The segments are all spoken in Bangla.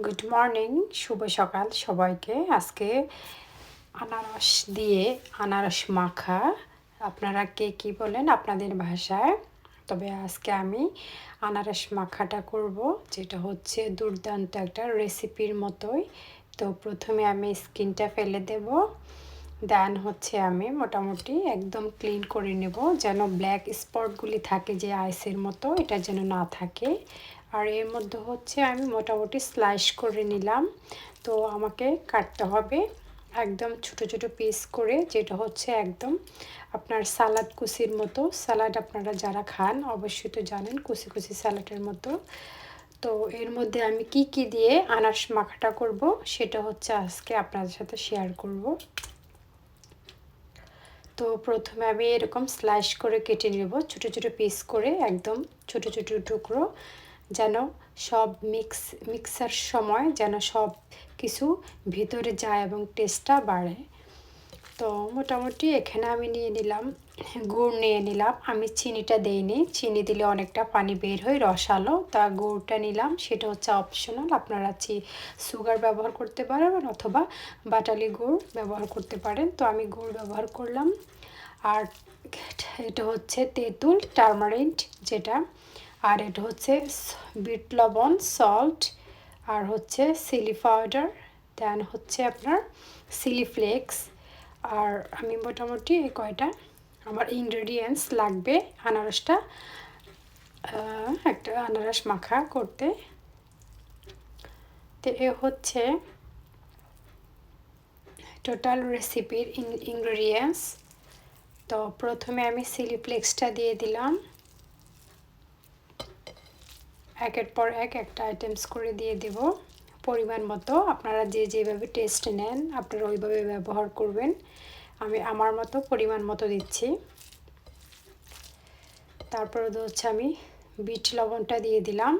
গুড মর্নিং, শুভ সকাল সবাইকে। আজকে আনারস দিয়ে আনারস মাখা, আপনারা কে কী বলেন আপনাদের ভাষায়। তবে আজকে আমি আনারস মাখাটা করব, যেটা হচ্ছে দুর্দান্ত একটা রেসিপির মতোই। তো প্রথমে আমি স্কিনটা ফেলে দেব, দেন হচ্ছে আমি মোটামুটি একদম ক্লিন করে নেব, যেন ব্ল্যাক স্পটগুলি থাকে যে আইসের মতো, এটা যেন না থাকে। আর এর মধ্যে হচ্ছে আমি মোটামুটি স্লাইস করে নিলাম। তো আমাকে কাটতে হবে একদম ছোট ছোট পিস করে, যেটা হচ্ছে একদম আপনার সালাদ কুচির মতো। সালাড আপনারা যারা খান অবশ্যই তো জানেন কুচি কুচি সালাডের মতো। তো এর মধ্যে আমি কি কি দিয়ে আনারস মাখাটা করব সেটা হচ্ছে আজকে আপনাদের সাথে শেয়ার করব। তো প্রথমে আমি এরকম স্লাইস করে কেটে নেব, ছোট ছোট পিস করে, একদম ছোট ছোট টুকরো, যেন সব মিক্সার সময় যেন সব কিছু ভিতরে যায় এবং টেস্টটা বাড়ে। তো মোটামুটি এখানে আমি নিয়ে নিলাম গুড়, নিয়ে নিলাম। আমি চিনিটা দেইনি, চিনি দিলে অনেকটা পানি বের হয় রসালো, তা গুড়টা নিলাম। সেটা হচ্ছে অপশনাল, আপনারা সুগার ব্যবহার করতে পারেন অথবা বাটালি গুড় ব্যবহার করতে পারেন। তো আমি গুড় ব্যবহার করলাম। আর এটা হচ্ছে তেঁতুল, টারমারিন্ট যেটা, আর এটা হচ্ছে বিট লবণ, সল্ট, আর হচ্ছে চিলি পাউডার, দেন হচ্ছে আপনার চিলি ফ্লেক্স। আর আমি মোটামুটি এই কয়টা আমার ইনগ্রেডিয়েন্টস লাগবে আনারসটা একটা আনারস মাখা করতে। তো এ হচ্ছে টোটাল রেসিপির ইনগ্রেডিয়েন্টস। তো প্রথমে আমি চিলি ফ্লেক্সটা দিয়ে দিলাম, একের পর এক একটা আইটেমস করে দিয়ে দেব পরিমাণ মতো। আপনারা যে যেভাবে টেস্ট নেন আপনারা ওইভাবে ব্যবহার করবেন। আমি আমার মতো পরিমাণ মতো দিচ্ছি। তারপরে হচ্ছে আমি বিট লবণটা দিয়ে দিলাম।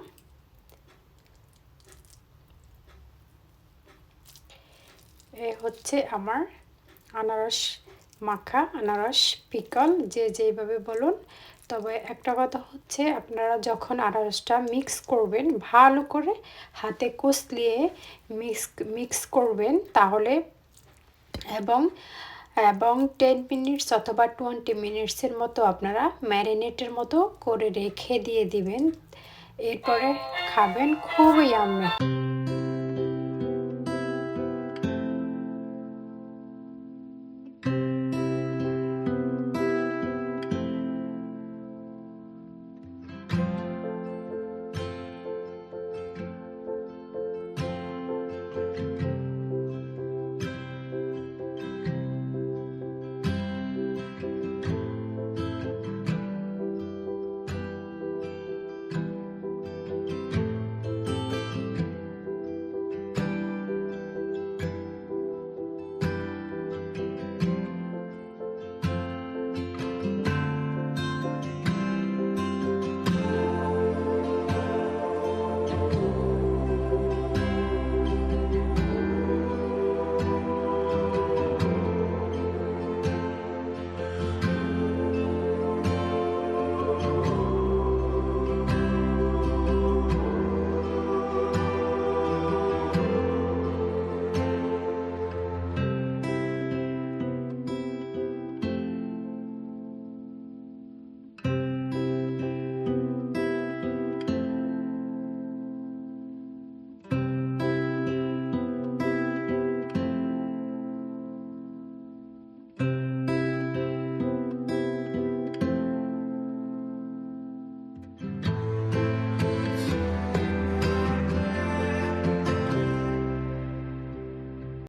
এ হচ্ছে আমার আনারস মাখা, আনারস পিকল, যে যেভাবে বলুন। তবে একটা কথা হচ্ছে, আপনারা যখন আনারসটা মিক্স করবেন ভালো করে হাতে কষলিয়ে মিক্স করবেন, তাহলে এবং এবং 10 মিনিটস অথবা 20 মিনিটসের মতো আপনারা ম্যারিনেটের মতো করে রেখে দিয়ে দিবেন। এরপরে খাবেন, খুবই ইয়াম্মি।